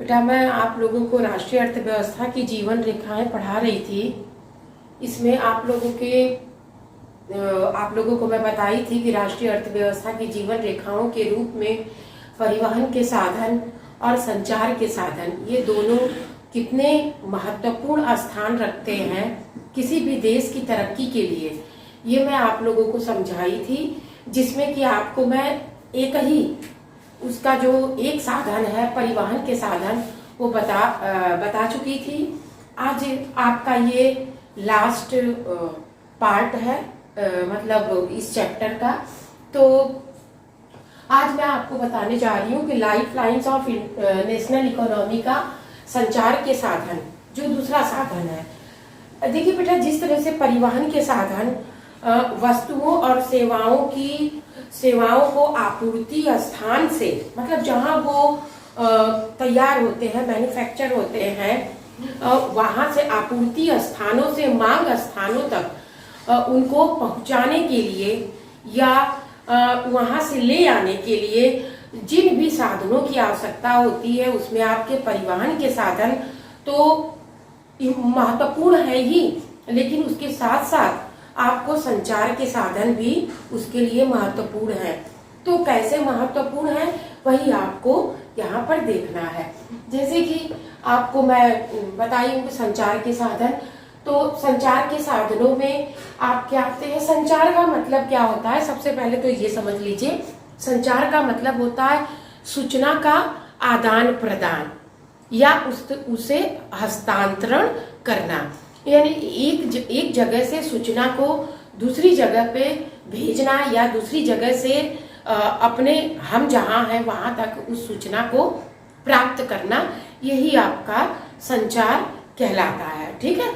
बेटा मैं आप लोगों को राष्ट्रीय अर्थव्यवस्था की जीवन रेखाएं पढ़ा रही थी। इसमें आप लोगों को मैं बताई थी कि राष्ट्रीय अर्थव्यवस्था की जीवन रेखाओं के रूप में परिवहन के साधन और संचार के साधन ये दोनों कितने महत्वपूर्ण स्थान रखते हैं किसी भी देश की तरक्की के लिए, ये मैं आप लोगों को समझाई थी। जिसमें कि आपको मैं एक ही उसका जो एक साधन है परिवहन के साधन वो बता चुकी थी। आज आपका ये लास्ट पार्ट है मतलब इस चैप्टर का। तो आज मैं आपको बताने जा रही हूँ कि life lines of national economy का संचार के साधन जो दूसरा साधन है। देखिए बेटा, जिस तरह से परिवहन के साधन वस्तुओं और सेवाओं को आपूर्ति स्थान से मतलब जहां वो तैयार होते हैं, मैन्युफैक्चर होते हैं, वहां से आपूर्ति स्थानों से मांग स्थानों तक उनको पहुंचाने के लिए या वहां से ले आने के लिए जिन भी साधनों की आवश्यकता होती है उसमें आपके परिवहन के साधन तो महत्वपूर्ण है ही, लेकिन उसके साथ साथ आपको संचार के साधन भी उसके लिए महत्वपूर्ण है। तो कैसे महत्वपूर्ण है वही आपको यहाँ पर देखना है। जैसे कि आपको मैं बताई हूँ संचार के साधन, तो संचार के साधनों में आप क्या आते हैं। संचार का मतलब क्या होता है, सबसे पहले तो ये समझ लीजिए। संचार का मतलब होता है सूचना का आदान प्रदान या उसे हस्तांतरण करना, यानी एक जगह से सूचना को दूसरी जगह पे भेजना या दूसरी जगह से अपने हम जहां हैं वहां तक उस सूचना को प्राप्त करना, यही आपका संचार कहलाता है। ठीक है,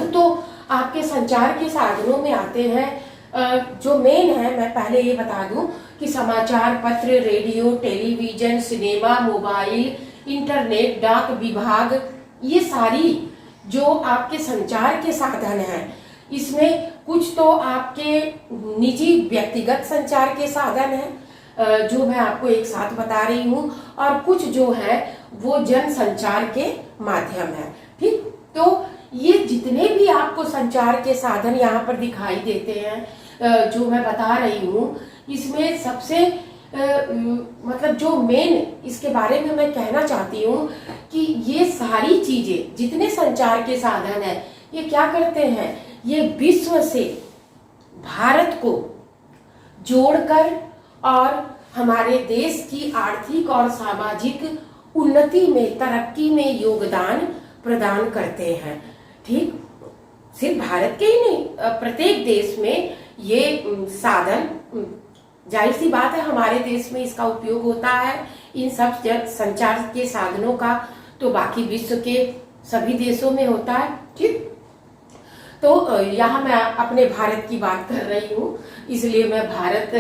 तो आपके संचार के साधनों में आते हैं जो मेन है। मैं पहले ये बता दूं कि समाचार पत्र, radio, television, cinema, mobile, internet, डाक विभाग, ये सारी जो आपके संचार के साधन हैं, इसमें कुछ तो आपके निजी व्यक्तिगत संचार के साधन हैं जो मैं आपको एक साथ बता रही हूँ, और कुछ जो है वो जन संचार के माध्यम है। ठीक, तो ये जितने भी आपको संचार के साधन यहाँ पर दिखाई देते हैं जो मैं बता रही हूँ, इसमें सबसे मतलब जो मेन इसके बारे में मैं कहना चाहती हूँ कि ये सारी चीजें जितने संचार के साधन है ये क्या करते हैं, ये विश्व से भारत को जोड़कर और हमारे देश की आर्थिक और सामाजिक उन्नति में, तरक्की में योगदान प्रदान करते हैं। ठीक, सिर्फ भारत के ही नहीं, प्रत्येक देश में ये साधन, जाहिर सी बात है हमारे देश में इसका उपयोग होता है इन सब संचार के साधनों का, तो बाकी विश्व के सभी देशों में होता है। ठीक, तो यहाँ मैं अपने भारत की बात कर रही हूँ, इसलिए मैं भारत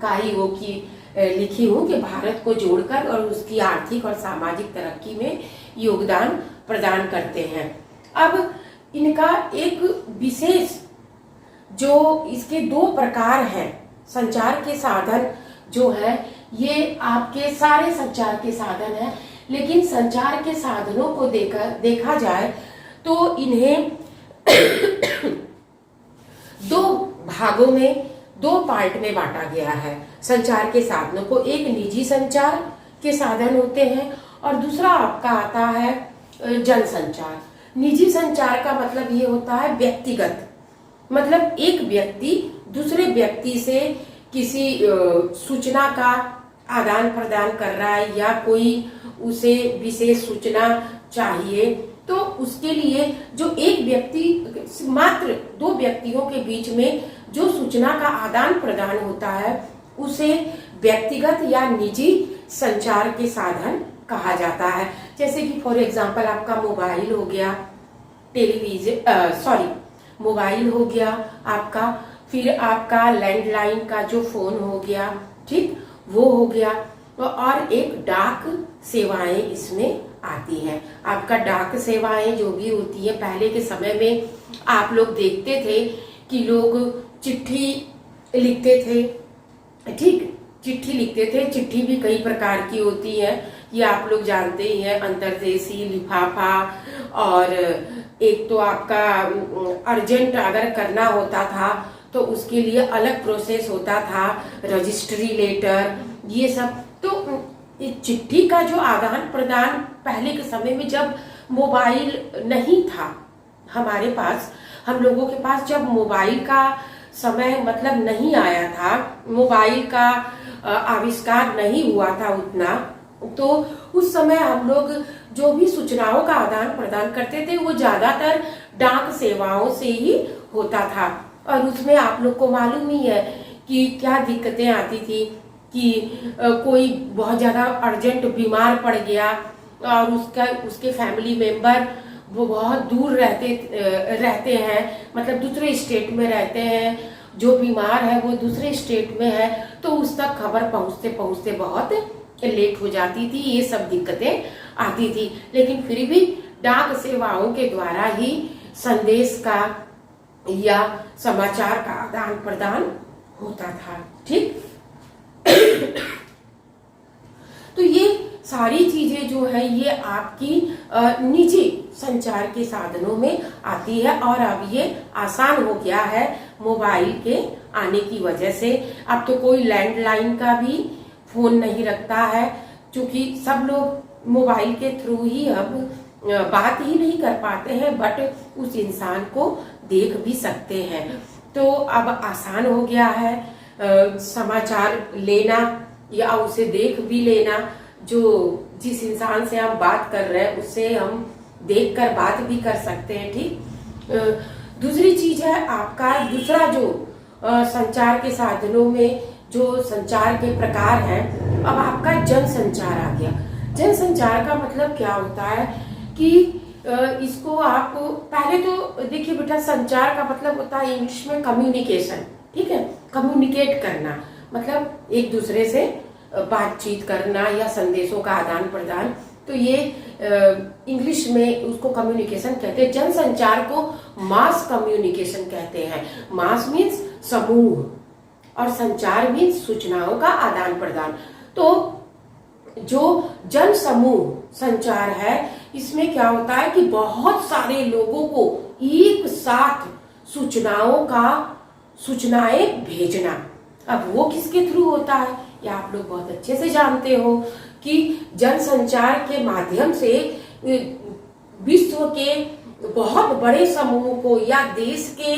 का ही वो की लिखी हूँ कि भारत को जोड़कर और उसकी आर्थिक और सामाजिक तरक्की में योगदान प्रदान करते हैं। अब इनका एक विशेष जो इसके दो प्रकार हैं संचार के साधन जो है, ये आपके सारे संचार के साधन हैं, लेकिन संचार के साधनों को देखा जाए तो इन्हें दो भागों में, दो पार्ट में बांटा गया है। संचार के साधनों को एक निजी संचार के साधन होते हैं और दूसरा आपका आता है जनसंचार। निजी संचार का मतलब ये होता है व्यक्तिगत, मतलब एक व्यक्ति दूसरे व्यक्ति से किसी सूचना का आदान प्रदान कर रहा है या कोई उसे विशेष सूचना चाहिए, तो उसके लिए जो एक व्यक्ति, मात्र दो व्यक्तियों के बीच में जो सूचना का आदान प्रदान होता है उसे व्यक्तिगत या निजी संचार के साधन कहा जाता है। जैसे कि फॉर एग्जांपल आपका मोबाइल हो गया, मोबाइल हो गया आपका, फिर आपका लैंडलाइन का जो फोन हो गया, ठीक, वो हो गया, और एक डाक सेवाएं इसमें आती हैं। आपका डाक सेवाएं जो भी होती है, पहले के समय में आप लोग देखते थे कि लोग चिट्ठी लिखते थे, ठीक, चिट्ठी लिखते थे। चिट्ठी भी कई प्रकार की होती है, ये आप लोग जानते ही हैं, अंतर्देशीय लिफाफा, और एक तो आपका अर्जेंट अगर करना होता था तो उसके लिए अलग प्रोसेस होता था, रजिस्ट्री लेटर, ये सब। तो चिट्ठी का जो आदान प्रदान पहले के समय में, जब मोबाइल नहीं था हमारे पास, हम लोगों के पास जब मोबाइल का समय मतलब नहीं आया था, मोबाइल का आविष्कार नहीं हुआ था उतना, तो उस समय हम लोग जो भी सूचनाओं का आदान प्रदान करते थे वो ज्यादातर डाक सेवाओं से ही होता था। और उसमें आप लोग को मालूम ही है कि क्या दिक्कतें आती थी कि कोई बहुत ज्यादा अर्जेंट बीमार पड़ गया और उसके फैमिली मेंबर वो बहुत दूर रहते हैं, मतलब दूसरे स्टेट में रहते हैं, जो बीमार है वो दूसरे स्टेट में है, तो उस तक खबर पहुंचते पहुंचते बहुत लेट हो जाती थी, ये सब दिक्कतें आती थी। लेकिन फिर भी डाक सेवाओं के द्वारा ही संदेश का या समाचार का आदान प्रदान होता था। ठीक। तो ये सारी चीजें जो है ये आपकी निजी संचार के साधनों में आती है, और अब ये आसान हो गया है मोबाइल के आने की वजह से। अब तो कोई लैंडलाइन का भी फोन नहीं रखता है, क्योंकि सब लोग मोबाइल के थ्रू ही अब बात ही नहीं कर पाते हैं, बट उस इंसान को देख भी सकते हैं। तो अब आसान हो गया है समाचार लेना या उसे देख भी लेना। जो जिस इंसान से हम बात कर रहे हैं उससे हम देखकर बात भी कर सकते हैं। ठीक। दूसरी चीज है आपका दूसरा जो संचार के साधनों में जो संचार के प्रकार है, अब आपका जन संचार आ गया। जन संचार का मतलब क्या होता है कि इसको आप पहले तो देखिए बेटा, संचार का मतलब होता है इंग्लिश में कम्युनिकेशन। ठीक है, कम्युनिकेट करना मतलब एक दूसरे से बातचीत करना या संदेशों का आदान प्रदान, तो ये इंग्लिश में उसको कम्युनिकेशन कहते हैं। जनसंचार को मास कम्युनिकेशन कहते हैं। मास मीन्स समूह और संचार मीन्स सूचनाओं का आदान प्रदान। तो जो जन समूह संचार है, इसमें क्या होता है कि बहुत सारे लोगों को एक साथ सूचनाएं भेजना। अब वो किसके थ्रू होता है, या आप लोग बहुत अच्छे से जानते हो कि जनसंचार के माध्यम से विश्व के बहुत बड़े समूह को या देश के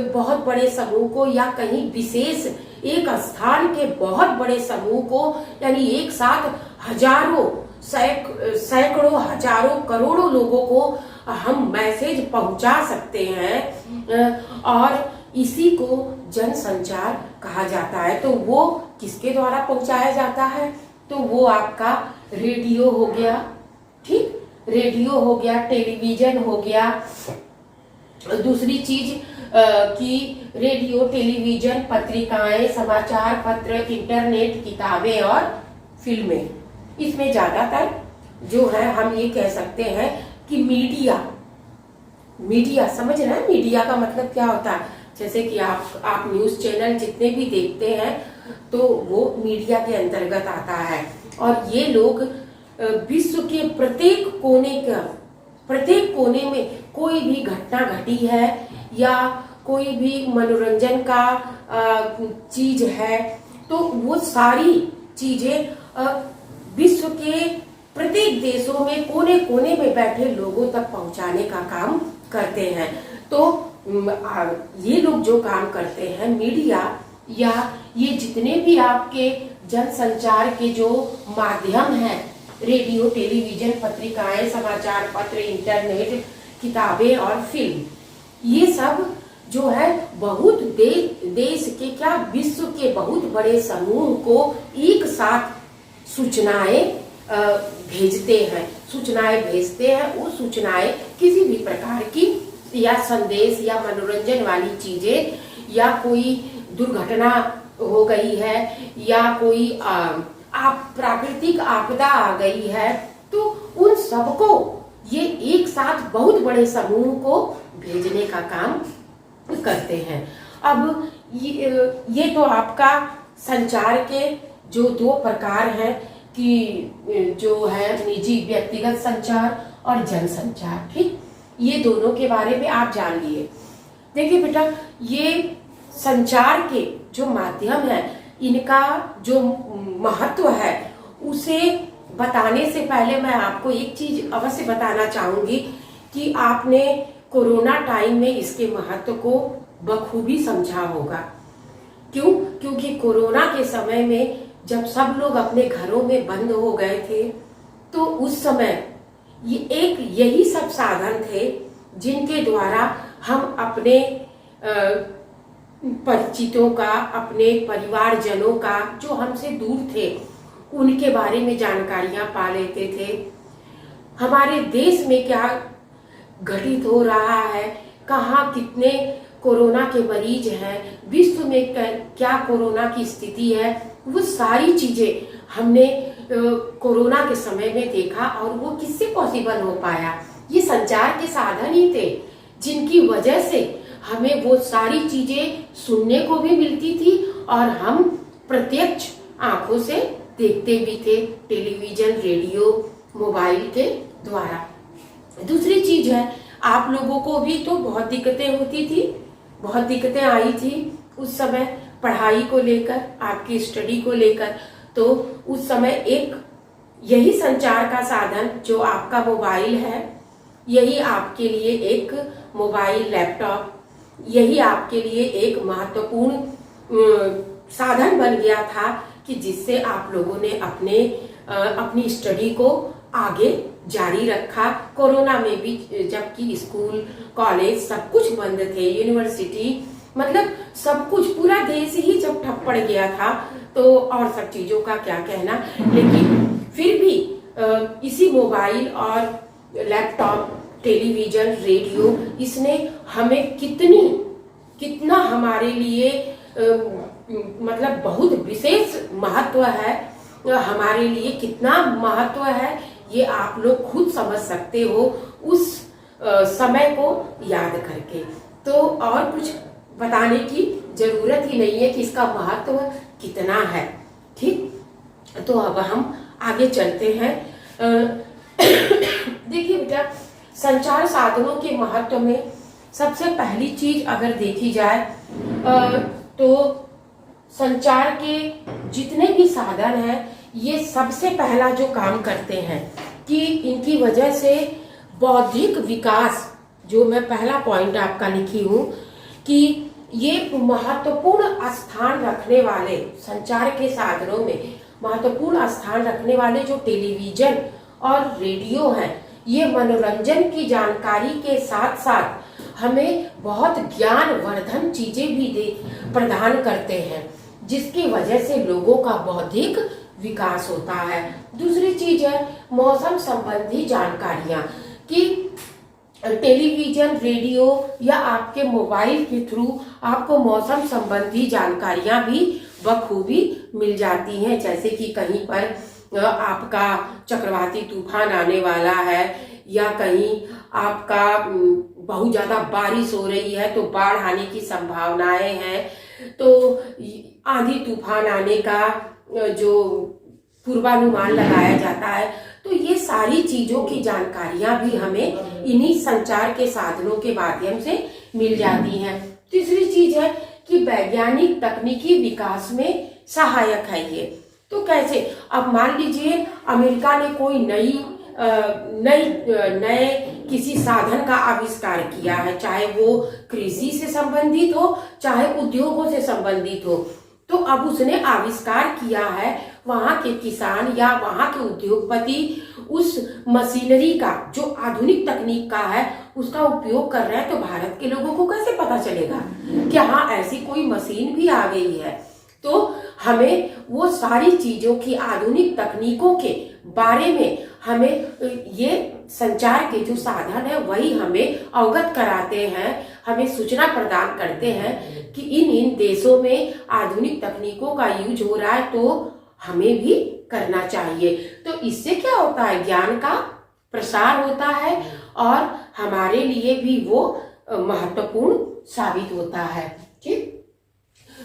बहुत बड़े समूह को या कहीं विशेष एक स्थान के बहुत बड़े समूह को, यानी एक साथ हजारों सैकड़ों हजारों करोड़ों लोगों को हम मैसेज पहुंचा सकते हैं, और इसी को जनसंचार कहा जाता है। तो वो किसके द्वारा पहुंचाया जाता है, तो वो आपका रेडियो हो गया। ठीक, रेडियो हो गया, टेलीविजन हो गया। दूसरी चीज कि रेडियो, टेलीविजन, पत्रिकाएं, समाचार पत्र, इंटरनेट, किताबें और फिल्में। इसमें ज्यादातर जो है हम ये कह सकते हैं कि मीडिया समझ रहे हैं। मीडिया का मतलब क्या होता है, जैसे कि आप न्यूज चैनल जितने भी देखते हैं तो वो मीडिया के अंतर्गत आता है। और ये लोग विश्व के प्रत्येक कोने में कोई भी घटना घटी है या कोई भी मनोरंजन का चीज है, तो वो सारी चीजें विश्व के प्रत्येक देशों में कोने कोने में बैठे लोगों तक पहुंचाने का काम करते हैं। तो ये लोग जो काम करते हैं, मीडिया या ये जितने भी आपके जनसंचार के जो माध्यम हैं, रेडियो, टेलीविजन, पत्रिकाएं, समाचार पत्र, इंटरनेट, किताबें और फिल्म, ये सब जो है बहुत देश के क्या विश्व के बहुत बड़े समूह को एक साथ सूचनाएं भेजते हैं। वो सूचनाएं किसी भी प्रकार की या संदेश या मनोरंजन वाली चीजें, या कोई दुर्घटना हो गई है या कोई प्राकृतिक आपदा आ गई है, तो उन सबको ये एक साथ बहुत बड़े समूह को भेजने का काम करते हैं। अब ये तो आपका संचार के जो दो प्रकार हैं, कि जो है निजी व्यक्तिगत संचार और जनसंचार, ठीक, ये दोनों के बारे में आप जान लिए। देखिए बेटा, ये संचार के जो माध्यम है, इनका जो महत्व है उसे बताने से पहले मैं आपको एक चीज अवश्य बताना चाहूंगी कि आपने कोरोना टाइम में इसके महत्व को बखूबी समझा होगा। क्यों? क्योंकि कोरोना के समय में जब सब लोग अपने घरों में बंद हो गए थे, तो उस समय यही सब साधन थे जिनके द्वारा हम अपने परिचितों का, अपने परिवारजनों का जो हमसे दूर थे, उनके बारे में जानकारियां पा लेते थे। हमारे देश में क्या घटित हो रहा है, कहाँ कितने कोरोना के मरीज हैं, विश्व में क्या कोरोना की स्थिति है, वो सारी चीजें हमने कोरोना के समय में देखा। और वो किससे पॉसिबल हो पाया? ये संचार के साधन ही थे जिनकी वजह से हमें वो सारी चीजें सुनने को भी मिलती थी और हम प्रत्यक्ष आंखों से देखते भी थे, टेलीविजन, रेडियो, मोबाइल के द्वारा। दूसरी चीज है, आप लोगों को भी तो बहुत दिक्कतें होती थी, बहुत दिक्कतें आई थी उस समय पढ़ाई को लेकर, आपकी स्टडी को लेकर। तो उस समय एक यही संचार का साधन जो आपका मोबाइल है, यही आपके लिए एक मोबाइल, लैपटॉप, यही आपके लिए एक महत्वपूर्ण साधन बन गया था कि जिससे आप लोगों ने अपनी स्टडी को आगे जारी रखा। कोरोना में भी जबकि स्कूल, कॉलेज सब कुछ बंद थे, यूनिवर्सिटी, मतलब सब कुछ, पूरा देश ही जब ठप पड़ गया था, तो और सब चीजों का क्या कहना। लेकिन फिर भी इसी मोबाइल और लैपटॉप, टेलीविजन, रेडियो, इसने हमें कितना हमारे लिए मतलब बहुत विशेष महत्व है, हमारे लिए कितना महत्व है, ये आप लोग खुद समझ सकते हो उस समय को याद करके। तो और कुछ बताने की जरूरत ही नहीं है कि इसका महत्व कितना है, ठीक। तो अब हम आगे चलते हैं। देखिए बेटा, संचार साधनों के महत्व में सबसे पहली चीज अगर देखी जाए तो संचार के जितने भी साधन हैं, ये सबसे पहला जो काम करते हैं कि इनकी वजह से बौद्धिक विकास, जो मैं पहला पॉइंट आपका लिखी हूं कि ये महत्वपूर्ण स्थान रखने वाले, संचार के साधनों में महत्वपूर्ण स्थान रखने वाले जो टेलीविजन और रेडियो हैं, ये मनोरंजन की जानकारी के साथ साथ हमें बहुत ज्ञानवर्धन चीजें भी प्रदान करते हैं, जिसकी वजह से लोगों का बौद्धिक विकास होता है। दूसरी चीज है मौसम संबंधी जानकारियां, कि टेलीविजन, रेडियो या आपके मोबाइल के थ्रू आपको मौसम संबंधी जानकारियां भी बखूबी मिल जाती हैं। जैसे कि कहीं पर आपका चक्रवाती तूफान आने वाला है, या कहीं आपका बहुत ज्यादा बारिश हो रही है तो बाढ़ आने की संभावनाएं हैं, तो आंधी तूफान आने का जो पूर्वानुमान लगाया जाता है, तो ये सारी चीजों की जानकारियां भी हमें इन्हीं संचार के साधनों के माध्यम से मिल जाती हैं। तीसरी चीज है कि वैज्ञानिक तकनीकी विकास में सहायक है ये। तो कैसे? अब मान लीजिए अमेरिका ने कोई नए किसी साधन का आविष्कार किया है, चाहे वो कृषि से संबंधित हो, चाहे उद्योगों से संबंधित हो, तो अब उसने आविष्कार किया है, वहां के किसान या वहां के उद्योगपति उस मशीनरी का, जो आधुनिक तकनीक का है, उसका उपयोग कर रहे हैं, तो भारत के लोगों को कैसे पता चलेगा कि हाँ ऐसी कोई मशीन भी आ गई है। तो हमें वो सारी चीजों की, आधुनिक तकनीकों के बारे में हमें ये संचार के जो साधन है वही हमें अवगत कराते हैं, हमें सूचना प्रदान करते हैं कि इन देशों में आधुनिक तकनीकों का यूज हो रहा है, तो हमें भी करना चाहिए। तो इससे क्या होता है? ज्ञान का प्रसार होता है और हमारे लिए भी वो महत्वपूर्ण साबित होता है, ठीक।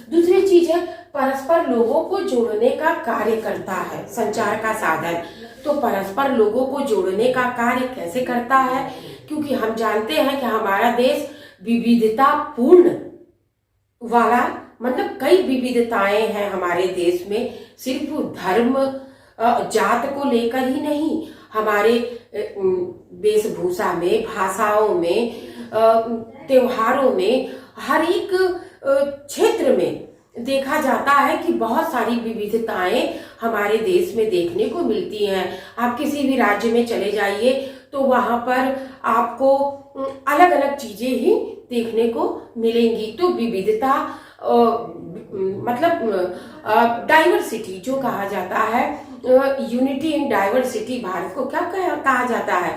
दूसरी चीज है परस्पर लोगों को जोड़ने का कार्य करता है संचार का साधन। तो परस्पर लोगों को जोड़ने का कार्य कैसे करता है, क्योंकि हम जानते हैं कि हमारा देश विविधता पूर्ण वाला, मतलब कई विविधताएं हैं हमारे देश में, सिर्फ धर्म जात को लेकर ही नहीं, हमारे वेशभूषा में, भाषाओं में, त्योहारों में, हर एक क्षेत्र में देखा जाता है कि बहुत सारी विविधताएं हमारे देश में देखने को मिलती हैं। आप किसी भी राज्य में चले जाइए तो वहां पर आपको अलग अलग चीजें ही देखने को मिलेंगी। तो विविधता मतलब डाइवर्सिटी जो कहा जाता है, यूनिटी इन डाइवर्सिटी, भारत को क्या कहा जाता है,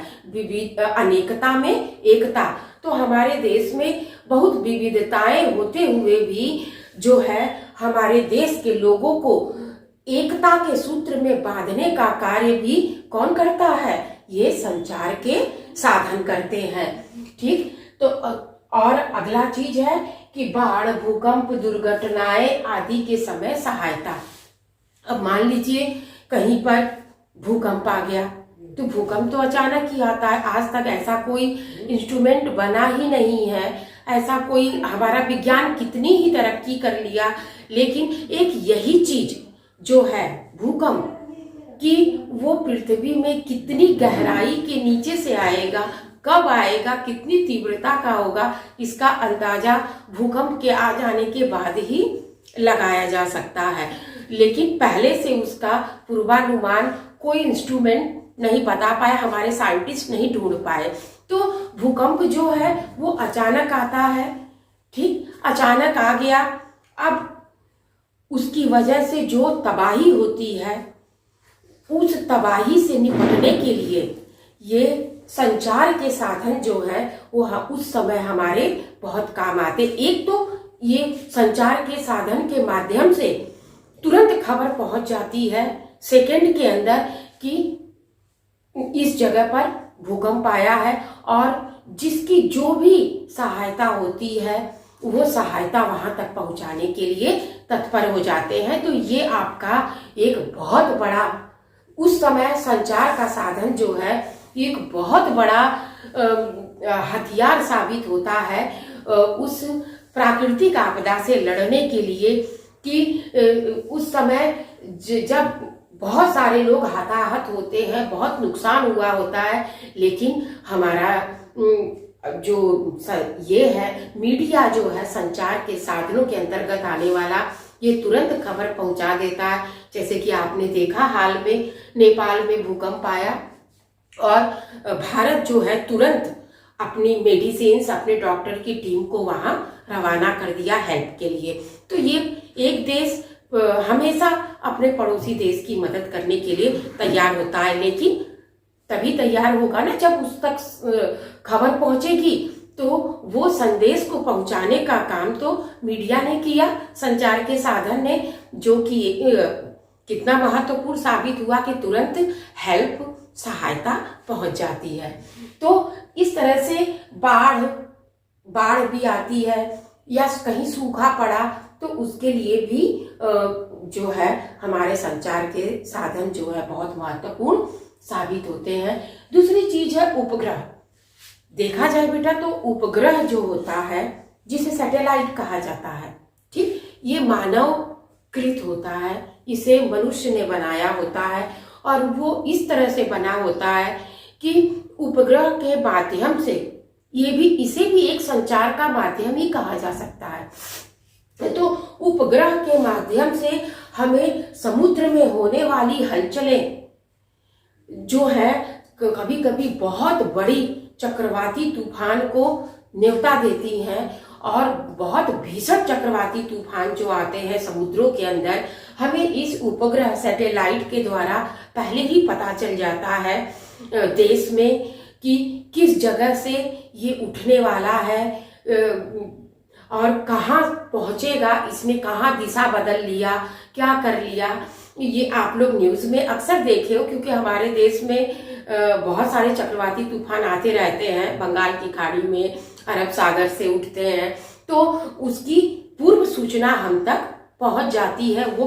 अनेकता में एकता। तो हमारे देश में बहुत विविधताएं होते हुए भी जो है हमारे देश के लोगों को एकता के सूत्र में बांधने का कार्य भी कौन करता है, ये संचार के साधन करते हैं। ठीक, तो और अगला चीज है कि बाढ़, भूकंप, दुर्घटनाएं आदि के समय सहायता। अब मान लीजिए कहीं पर भूकंप आ गया, तो भूकंप तो अचानक ही आता है, आज तक ऐसा कोई इंस्ट्रूमेंट बना ही नहीं है, ऐसा कोई, हमारा विज्ञान कितनी ही तरक्की कर लिया, लेकिन एक यही चीज जो है भूकंप कि वो पृथ्वी में कितनी गहराई के नीचे से आएगा, कब आएगा, कितनी तीव्रता का होगा, इसका अंदाजा भूकंप के आ जाने के बाद ही लगाया जा सकता है। लेकिन पहले से उसका पूर्वानुमान कोई इंस्ट्रूमेंट नहीं बता पाया, हमारे साइंटिस्ट नहीं ढूंढ पाए। तो भूकंप जो है वो अचानक आता है, ठीक, अचानक आ गया। अब उसकी वजह से जो तबाही होती है, उस तबाही से निपटने के लिए ये संचार के साधन जो है वो उस समय हमारे बहुत काम आते। एक तो ये संचार के साधन के माध्यम से तुरंत खबर पहुंच जाती है सेकंड के अंदर कि इस जगह पर भूकंप आया है, और जिसकी जो भी सहायता होती है वो सहायता वहां तक पहुंचाने के लिए तत्पर हो जाते हैं। तो ये आपका एक बहुत बड़ा, उस समय संचार का साधन जो है एक बहुत बड़ा हथियार साबित होता है उस प्राकृतिक आपदा से लड़ने के लिए, कि उस समय जब बहुत सारे लोग हताहत होते हैं, बहुत नुकसान हुआ होता है, लेकिन हमारा जो ये है मीडिया जो है संचार के साधनों के अंतर्गत आने वाला, ये तुरंत खबर पहुंचा देता है। जैसे कि आपने देखा हाल में नेपाल में भूकंप आया और भारत जो है तुरंत अपनी मेडिसिन्स, अपने डॉक्टर की टीम को वहां रवाना कर दिया हेल्प के लिए। तो ये एक देश हमेशा अपने पड़ोसी देश की मदद करने के लिए तैयार होता है, लेकिन तभी तैयार होगा ना जब उस तक खबर पहुंचेगी। तो वो संदेश को पहुंचाने का काम तो मीडिया ने किया, संचार के साधन ने, जो कि कितना महत्वपूर्ण साबित हुआ कि तुरंत हेल्प, सहायता पहुंच जाती है। तो इस तरह से बाढ़ भी आती है या कहीं सूखा पड़ा तो उसके लिए भी जो है हमारे संचार के साधन जो है बहुत महत्वपूर्ण साबित होते हैं। दूसरी चीज है उपग्रह। देखा जाए बेटा तो उपग्रह जो होता है, जिसे सैटेलाइट कहा जाता है, ठीक, ये मानव कृत होता है, इसे मनुष्य ने बनाया होता है, और वो इस तरह से बना होता है कि उपग्रह के माध्यम से इसे भी एक संचार का माध्यम ही कहा जा सकता है। तो उपग्रह के माध्यम से हमें समुद्र में होने वाली हलचलें जो है, कभी कभी बहुत बड़ी चक्रवाती तूफान को न्योता देती हैं, और बहुत भीषण चक्रवाती तूफान जो आते हैं समुद्रों के अंदर, हमें इस उपग्रह सैटेलाइट के द्वारा पहले ही पता चल जाता है देश में कि किस जगह से ये उठने वाला है और कहाँ पहुंचेगा, इसने कहाँ दिशा बदल लिया, क्या कर लिया। ये आप लोग न्यूज में अक्सर देखे हो, क्योंकि हमारे देश में बहुत सारे चक्रवाती तूफान आते रहते हैं, बंगाल की खाड़ी में, अरब सागर से उठते हैं, तो उसकी पूर्व सूचना हम तक पहुंच जाती है, वो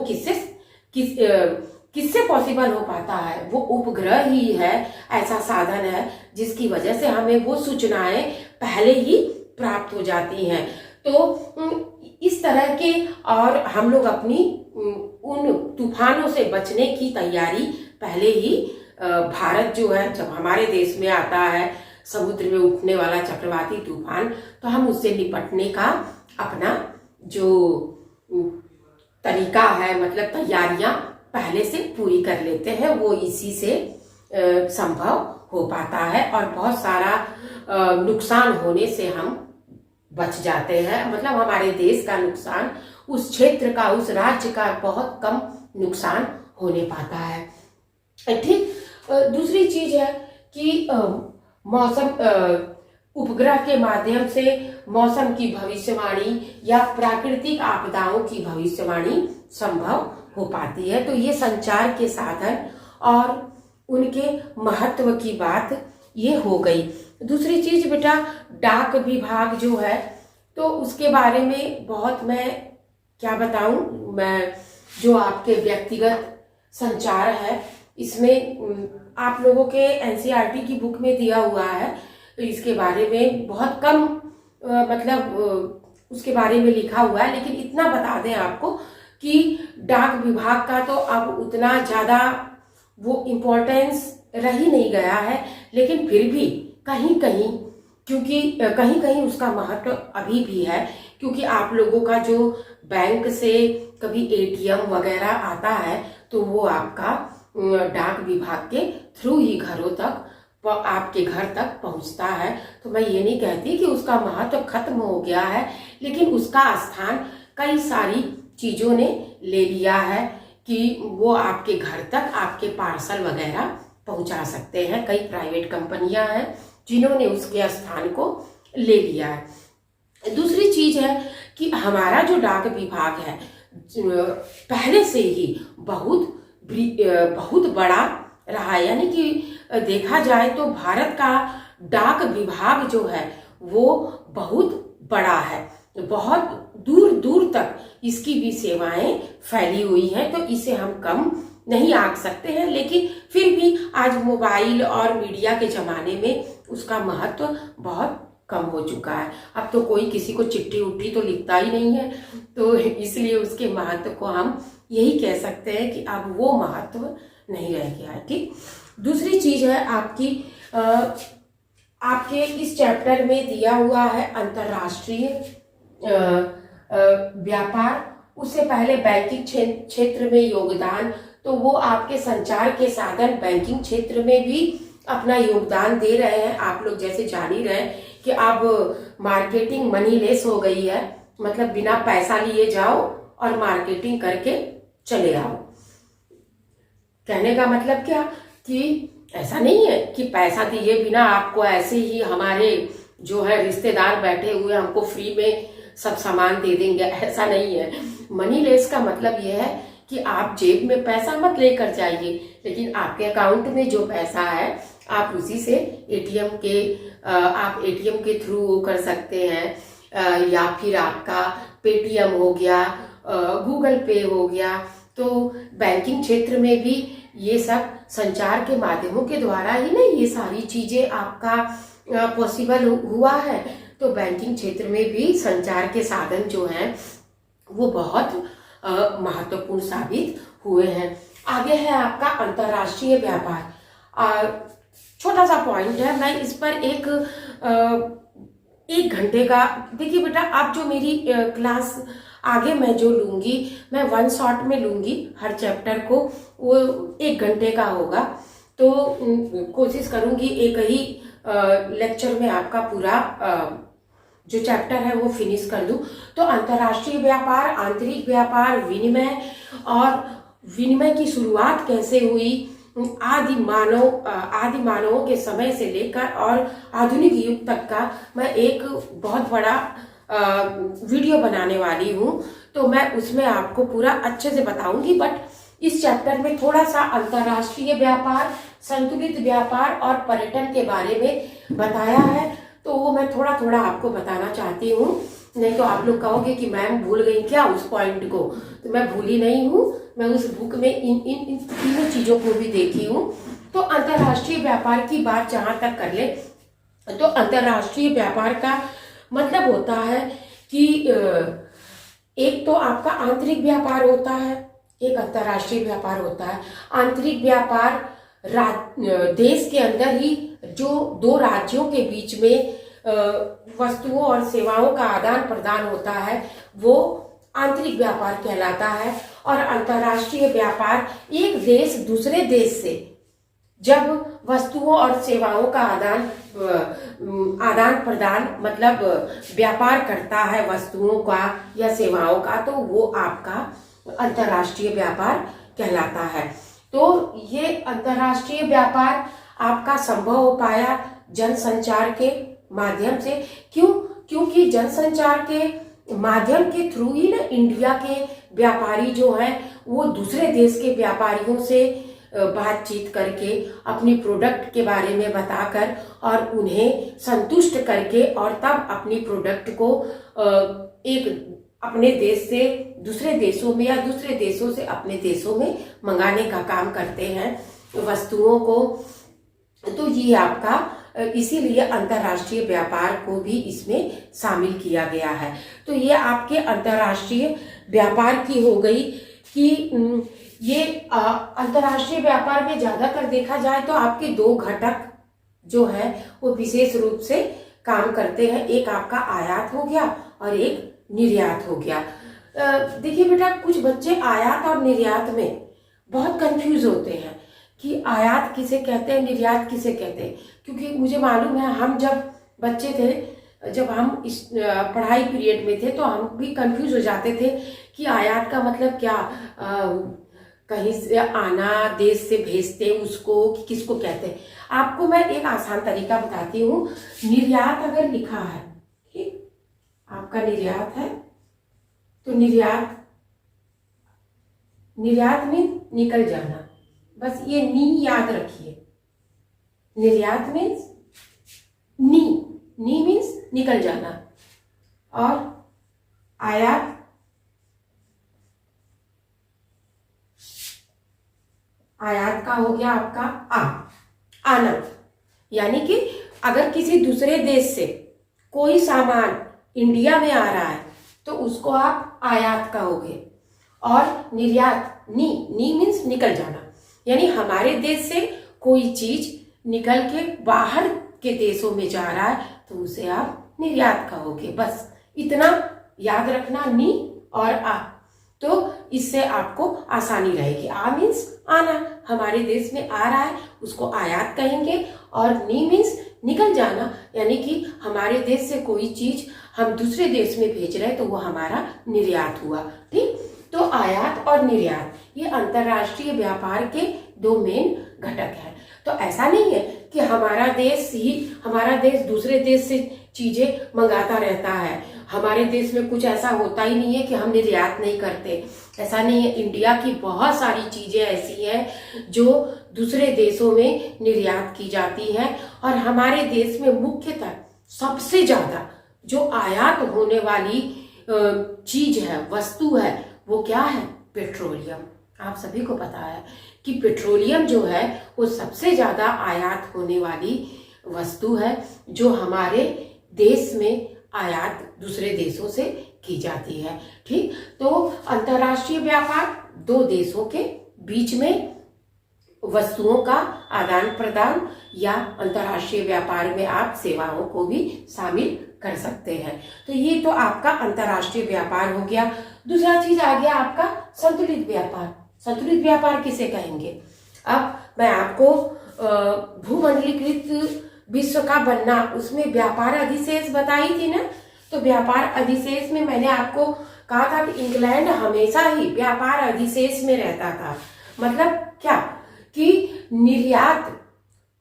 किससे पॉसिबल हो पाता है? वो उपग्रह ही है, ऐसा साधन है जिसकी वजह से हमें वो सूचनाएं पहले ही प्राप्त हो जाती हैं। तो इस तरह के, और हम लोग अपनी उन तूफानों से बचने की तैयारी पहले ही, भारत जो है जब हमारे देश में आता है समुद्र में उठने वाला चक्रवाती तूफान, तो हम उससे निपटने का अपना जो तरीका है, मतलब तैयारियां पहले से पूरी कर लेते हैं, वो इसी से संभव हो पाता है। और बहुत सारा नुकसान होने से हम बच जाते हैं, मतलब हमारे देश का नुकसान, उस क्षेत्र का, उस राज्य का बहुत कम नुकसान होने पाता है। ठीक। दूसरी चीज है कि मौसम, उपग्रह के माध्यम से मौसम की भविष्यवाणी या प्राकृतिक आपदाओं की भविष्यवाणी संभव हो पाती है। तो ये संचार के साधन और उनके महत्व की बात ये हो गई। दूसरी चीज बेटा, डाक विभाग जो है, तो उसके बारे में बहुत मैं क्या बताऊं, मैं जो आपके व्यक्तिगत संचार है इसमें आप लोगों के एनसीईआरटी की बुक में दिया हुआ है, तो इसके बारे में बहुत कम मतलब उसके बारे में लिखा हुआ है। लेकिन इतना बता दें आपको कि डाक विभाग का तो अब उतना ज़्यादा वो इम्पोर्टेंस रह ही नहीं गया है, लेकिन फिर भी कहीं कहीं, क्योंकि कहीं कहीं उसका महत्व अभी भी है, क्योंकि आप लोगों का जो बैंक से कभी एटीएम वगैरह आता है तो वो आपका डाक विभाग के थ्रू ही घरों तक, आपके घर तक पहुंचता है। तो मैं ये नहीं कहती कि उसका महत्व खत्म हो गया है, लेकिन उसका स्थान कई सारी चीजों ने ले लिया है कि वो आपके घर तक आपके पार्सल वगैरह पहुंचा सकते हैं। कई प्राइवेट कंपनियां हैं जिन्होंने उसके स्थान को ले लिया है। दूसरी चीज है कि हमारा जो डाक विभाग है पहले से ही बहुत बड़ा रहा है, यानी कि देखा जाए तो भारत का डाक विभाग जो है वो बहुत बड़ा है, बहुत दूर दूर तक इसकी भी सेवाएं फैली हुई हैं। तो इसे हम कम नहीं आंक सकते हैं, लेकिन फिर भी आज मोबाइल और मीडिया के जमाने में उसका महत्व बहुत कम हो चुका है। अब तो कोई किसी को चिट्ठी उट्ठी तो लिखता ही नहीं है, तो इसलिए उसके महत्व को हम यही कह सकते हैं कि अब वो महत्व नहीं रह गया है। ठीक। दूसरी चीज है आपकी, आपके इस चैप्टर में दिया हुआ है अंतर्राष्ट्रीय व्यापार, उससे पहले बैंकिंग क्षेत्र में योगदान। तो वो आपके संचार के साधन बैंकिंग क्षेत्र में भी अपना योगदान दे रहे हैं। आप लोग जैसे जान ही रहे हैं कि अब मार्केटिंग मनीलेस हो गई है, मतलब बिना पैसा लिए जाओ और मार्केटिंग करके चले आओ। कहने का मतलब क्या कि ऐसा नहीं है कि पैसा दिए बिना आपको ऐसे ही हमारे जो है रिश्तेदार बैठे हुए हमको फ्री में सब सामान दे देंगे, ऐसा नहीं है। मनीलेस का मतलब यह है कि आप जेब में पैसा मत लेकर जाइए, लेकिन आपके अकाउंट में जो पैसा है आप उसी से आप एटीएम के थ्रू वो कर सकते हैं, या फिर आपका पेटीएम हो गया, गूगल पे हो गया। तो बैंकिंग क्षेत्र में भी ये सब संचार के माध्यमों के द्वारा ही ना ये सारी चीजें आपका पॉसिबल हुआ है। तो बैंकिंग क्षेत्र में भी संचार के साधन जो हैं वो बहुत महत्वपूर्ण साबित हुए हैं। आगे है आपका अंतर्राष्ट्रीय व्यापार। छोटा सा पॉइंट है, मैं इस पर एक घंटे का, देखिए बेटा आप जो मेरी क्लास आगे मैं जो लूंगी, मैं वन शॉट में लूंगी हर चैप्टर को, वो 1 घंटे का होगा। तो कोशिश करूंगी एक ही लेक्चर में आपका पूरा जो चैप्टर है वो फिनिश कर दूं। तो अंतर्राष्ट्रीय व्यापार, आंतरिक व्यापार, विनिमय, और विनिमय की शुरुआत कैसे हुई आदि मानवों के समय से लेकर और आधुनिक युग तक का मैं एक बहुत बड़ा वीडियो बनाने वाली हूँ। तो मैं उसमें आपको पूरा अच्छे से बताऊंगी, बट इस चैप्टर में थोड़ा सा अंतर्राष्ट्रीय व्यापार, संतुलित व्यापार और पर्यटन के बारे में बताया है। तो वो मैं थोड़ा थोड़ा आपको बताना चाहती हूँ नहीं तो आप लोग कहोगे कि मैम भूल गई क्या उस पॉइंट को। तो मैं भूली नहीं हूँ, मैं उस बुक में इन तीनों चीजों को भी देखी हूँ। तो अंतर्राष्ट्रीय व्यापार की बात जहां तक कर ले, तो अंतर्राष्ट्रीय व्यापार का मतलब होता है कि एक तो आपका आंतरिक व्यापार होता है, एक अंतर्राष्ट्रीय व्यापार होता है। आंतरिक व्यापार देश के अंदर ही जो दो राज्यों के बीच में वस्तुओं और सेवाओं का आदान प्रदान होता है वो आंतरिक व्यापार कहलाता है। और अंतर्राष्ट्रीय व्यापार एक देश दूसरे देश से जब वस्तुओं और सेवाओं का आदान प्रदान मतलब व्यापार करता है वस्तुओं का या सेवाओं का, तो वो आपका अंतर्राष्ट्रीय व्यापार कहलाता है। तो ये अंतर्राष्ट्रीय व्यापार आपका संभव हो पाया जनसंचार के माध्यम से। क्योंकि जनसंचार के माध्यम के थ्रू ही ना इंडिया के व्यापारी जो हैं वो दूसरे देश के व्यापारियों से बातचीत करके अपनी प्रोडक्ट के बारे में बताकर और उन्हें संतुष्ट करके और तब अपनी प्रोडक्ट को एक अपने देश से दूसरे देशों में या दूसरे देशों से अपने देशों में मंगाने का काम करते हैं वस्तुओं को। तो ये आपका इसीलिए अंतर्राष्ट्रीय व्यापार को भी इसमें शामिल किया गया है। तो ये आपके अंतर्राष्ट्रीय व्यापार की हो गई कि ये अंतर्राष्ट्रीय व्यापार में ज्यादातर देखा जाए तो आपके दो घटक जो है वो विशेष रूप से काम करते हैं। एक आपका आयात हो गया और एक निर्यात हो गया। देखिए बेटा, कुछ बच्चे आयात और निर्यात में बहुत कंफ्यूज होते हैं कि आयात किसे कहते हैं, निर्यात किसे कहते हैं। क्योंकि मुझे मालूम है हम जब बच्चे थे, जब हम इस पढ़ाई पीरियड में थे तो हम भी कंफ्यूज हो जाते थे कि आयात का मतलब क्या, कहीं से आना, देश से भेजते उसको कि किसको कहते हैं। आपको मैं एक आसान तरीका बताती हूँ। निर्यात अगर लिखा है, ठीक, आपका निर्यात है तो निर्यात में निकल जाना, बस ये नी याद रखिए। निर्यात मीन्स नी मीन्स निकल जाना, और आयात का हो गया आपका आना। यानी कि अगर किसी दूसरे देश से कोई सामान इंडिया में आ रहा है तो उसको आप आयात कहोगे। और निर्यात नी मीन्स निकल जाना, यानी हमारे देश से कोई चीज निकल के बाहर के देशों में जा रहा है तो उसे आप निर्यात कहोगे। बस इतना याद रखना, नी और आ। तो इससे आपको आसानी रहेगी। आ मीन्स आना, हमारे देश में आ रहा है उसको आयात कहेंगे, और नी मीन्स निकल जाना, यानी कि हमारे देश से कोई चीज हम दूसरे देश में भेज रहे हैं तो वो हमारा निर्यात हुआ। ठीक, तो आयात और निर्यात ये अंतर्राष्ट्रीय व्यापार के दो मेन घटक हैं। तो ऐसा नहीं है कि हमारा देश दूसरे देश से चीजें मंगाता रहता है। हमारे देश में कुछ ऐसा होता ही नहीं है कि हम निर्यात नहीं करते, ऐसा नहीं है। इंडिया की बहुत सारी चीजें ऐसी हैं जो दूसरे देशों में निर्यात की जाती हैं। और हमारे देश में मुख्यतः सबसे ज्यादा जो आयात होने वाली चीज है, वस्तु है, वो क्या है? पेट्रोलियम। आप सभी को पता है कि पेट्रोलियम जो है वो सबसे ज्यादा आयात होने वाली वस्तु है, जो हमारे देश में आयात दूसरे देशों से की जाती है। ठीक, तो अंतर्राष्ट्रीय व्यापार दो देशों के बीच में वस्तुओं का आदान प्रदान, या अंतर्राष्ट्रीय व्यापार में आप सेवाओं को भी शामिल कर सकते हैं। तो ये तो आपका अंतर्राष्ट्रीय व्यापार हो गया। दूसरा चीज आ गया आपका संतुलित व्यापार। संतुलित व्यापार किसे कहेंगे? अब मैं आपको भूमंडलीकृत विश्व का बनना, उसमें व्यापार अधिशेष बताई थी ना। तो व्यापार अधिशेष में मैंने आपको कहा था कि इंग्लैंड हमेशा ही व्यापार अधिशेष में रहता था। मतलब क्या कि निर्यात,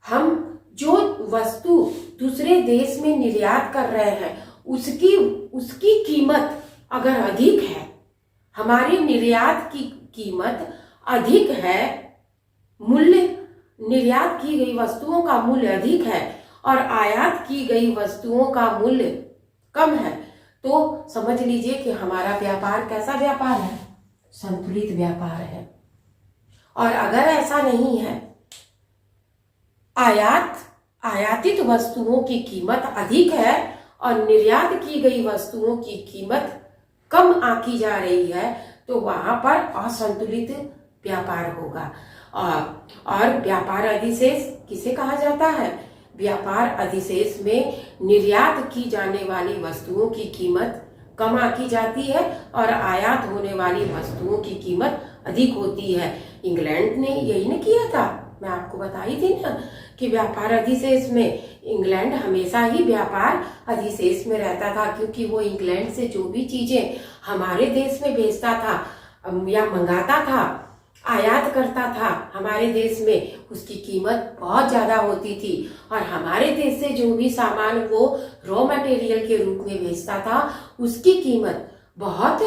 हम जो वस्तु दूसरे देश में निर्यात कर रहे हैं उसकी कीमत अगर अधिक है, हमारी निर्यात की कीमत अधिक है, मूल्य निर्यात की गई वस्तुओं का मूल्य अधिक है और आयात की गई वस्तुओं का मूल्य कम है, तो समझ लीजिए कि हमारा व्यापार कैसा व्यापार है, संतुलित व्यापार है। और अगर ऐसा नहीं है, आयातित वस्तुओं की कीमत अधिक है और निर्यात की गई वस्तुओं की कीमत कम आंकी जा रही है, तो वहां पर असंतुलित व्यापार होगा। और व्यापार अधिशेष किसे कहा जाता है? व्यापार अधिशेष में निर्यात की जाने वाली वस्तुओं की कीमत कम आंकी जाती है और आयात होने वाली वस्तुओं की कीमत अधिक होती है। इंग्लैंड ने यही न किया था, मैं आपको बताई थी ना कि व्यापार अधिशेष में इंग्लैंड हमेशा ही व्यापार अधिशेष में रहता था, क्योंकि वो इंग्लैंड से जो भी चीजें हमारे देश में भेजता था या मंगाता था, आयात करता था हमारे देश में, उसकी कीमत बहुत ज्यादा होती थी। और हमारे देश से जो भी सामान वो रॉ मटेरियल के रूप में भेजता था, उसकी कीमत बहुत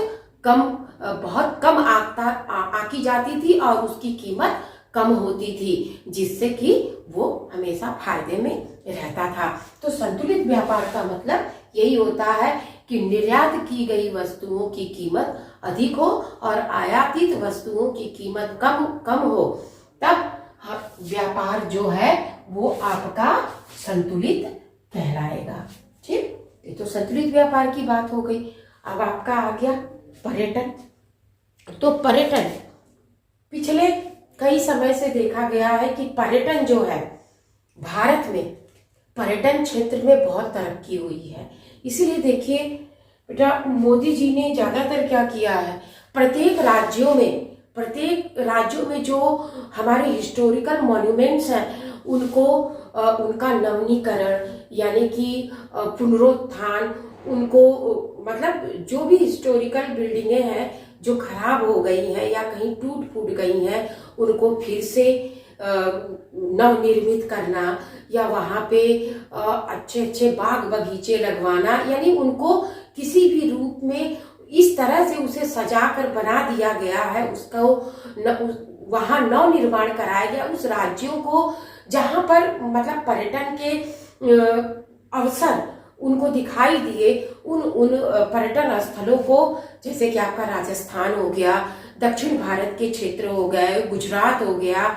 कम आंकी जाती थी और उसकी कीमत कम होती थी, जिससे कि वो हमेशा फायदे में रहता था। तो संतुलित व्यापार का मतलब यही होता है कि निर्यात की गई वस्तुओं की कीमत अधिक हो और आयातित वस्तुओं की कीमत कम हो, तब व्यापार जो है वो आपका संतुलित कहलाएगा। ठीक, ये तो संतुलित व्यापार की बात हो गई। अब आपका आ गया पर्यटन। तो पर्यटन पिछले कई समय से देखा गया है कि पर्यटन जो है, भारत में पर्यटन क्षेत्र में बहुत तरक्की हुई है। इसीलिए देखिए बेटा, मोदी जी ने ज्यादातर क्या किया है, प्रत्येक राज्यों में जो हमारे हिस्टोरिकल मॉन्यूमेंट्स हैं उनका नवीनीकरण यानी कि पुनरुत्थान, उनको मतलब जो भी हिस्टोरिकल बिल्डिंगें हैं जो खराब हो गई हैं या कहीं टूट फूट गई हैं, उनको फिर से नवनिर्मित करना या वहां पे अच्छे बाग बगीचे लगवाना, यानी उनको किसी भी रूप में इस तरह से उसे सजाकर बना दिया गया है, उसको वहां नव निर्माण कराया गया। उस राज्यों को जहां पर मतलब पर्यटन के अवसर उनको दिखाई दिए, उन पर्यटन स्थलों को, जैसे कि आपका राजस्थान हो गया, दक्षिण भारत के क्षेत्र हो गए, गुजरात हो गया,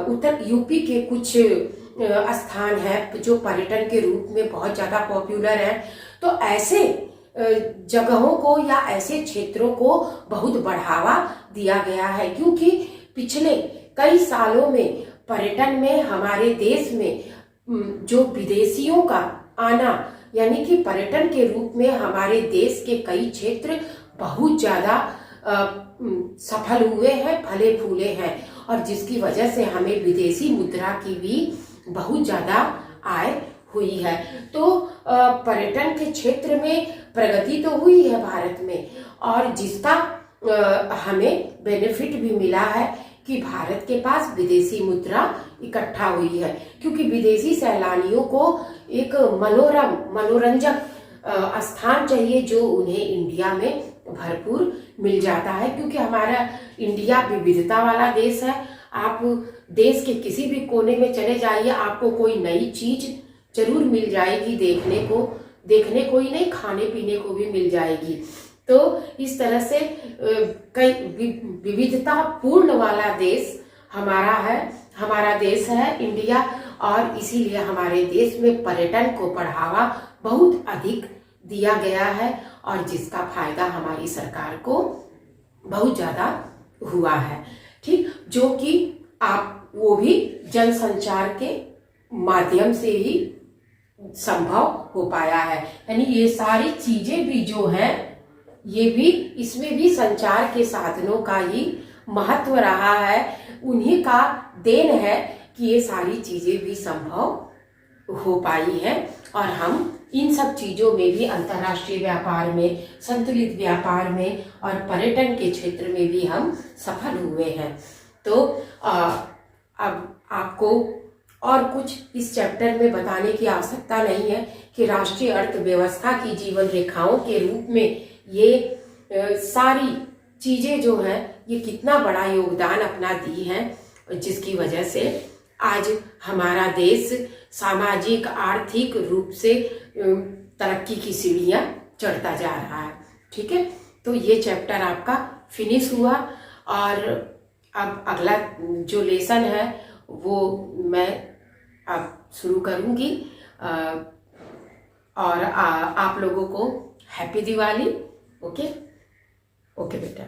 उत्तर यूपी के कुछ स्थान है जो पर्यटन के रूप में बहुत ज्यादा पॉपुलर है। तो ऐसे जगहों को या ऐसे क्षेत्रों को बहुत बढ़ावा दिया गया है, क्योंकि पिछले कई सालों में पर्यटन में हमारे देश में जो विदेशियों का आना, यानी कि पर्यटन के रूप में हमारे देश के कई क्षेत्र बहुत ज्यादा सफल हुए हैं, फले फूले हैं, और जिसकी वजह से हमें विदेशी मुद्रा की भी बहुत ज्यादा आय हुई है। तो पर्यटन के क्षेत्र में प्रगति तो हुई है भारत में, और जिसका हमें बेनिफिट भी मिला है कि भारत के पास विदेशी मुद्रा इकट्ठा हुई है, क्योंकि विदेशी सैलानियों को एक मनोरंजक स्थान चाहिए जो उन्हें इंडिया में भरपूर मिल जाता है, क्योंकि हमारा इंडिया विविधता वाला देश है। आप देश के किसी भी कोने में चले जाइए, आपको कोई नई चीज जरूर मिल जाएगी देखने को ही नहीं, खाने पीने को भी मिल जाएगी। तो इस तरह से कई विविधता पूर्ण वाला देश हमारा देश है इंडिया, और इसीलिए हमारे देश में पर्यटन को बढ़ावा बहुत अधिक दिया गया है, और जिसका फायदा हमारी सरकार को बहुत ज्यादा हुआ है। ठीक, जो कि वो भी जनसंचार के माध्यम से ही संभव हो पाया है। यानी ये सारी चीजें भी जो हैं, ये भी इसमें भी संचार के साधनों का ही महत्व रहा है, उन्हीं का देन है कि ये सारी चीजें भी संभव हो पाई हैं, और हम इन सब चीजों में भी अंतर्राष्ट्रीय व्यापार में, संतुलित व्यापार में और पर्यटन के क्षेत्र में भी हम सफल हुए हैं। तो अब आपको और कुछ इस चैप्टर में बताने की आवश्यकता नहीं है कि राष्ट्रीय अर्थव्यवस्था की जीवन रेखाओं के रूप में ये सारी चीजें जो हैं ये कितना बड़ा योगदान अपना दी हैं, जिसकी वजह से आज हमारा देश सामाजिक आर्थिक रूप से तरक्की की सीढ़ियां चढ़ता जा रहा है। ठीक है, तो ये चैप्टर आपका फिनिश हुआ और अब अगला जो लेसन है वो मैं अब शुरू करूँगी। और आप लोगों को हैप्पी दिवाली। ओके ओके बेटा।